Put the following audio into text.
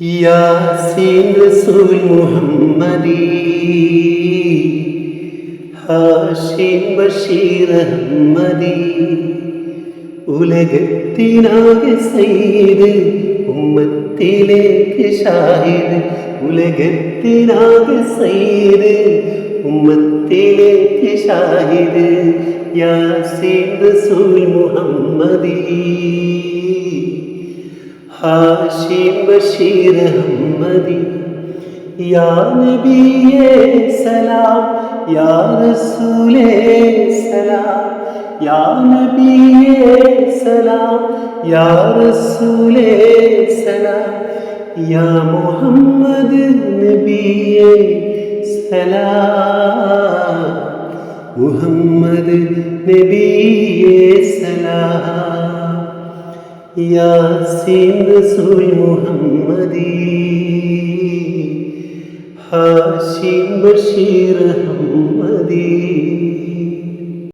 യാസീൻ റസൂൽ മുഹമ്മദി ഹാഷിം ബഷീർ അഹമ്മദി ഉലകത്തിനാകെ സയ്യിദ് ഉമ്മത്തിലേക്ക് ഷാഹിദ് ഉലകത്തിനാകെ സയ്യിദ് ഉമ്മത്തിലേക്ക് ഷാഹിദ് യാസീൻ റസൂൽ മുഹമ്മദി ഹാഷിം ബഷീർ അഹമ്മദി യാ നബിയേ സലാം യാ റസൂലേ സലാം യാ നബിയേ സലാം യാ റസൂലേ സലാം യാ മുഹമ്മദ് നബിയേ സലാം മുഹമ്മദ് നബിയേ സലാം യാസീൻ റസൂൽ മുഹമ്മദി ഹാഷിം ബഷീർ അഹമ്മദി.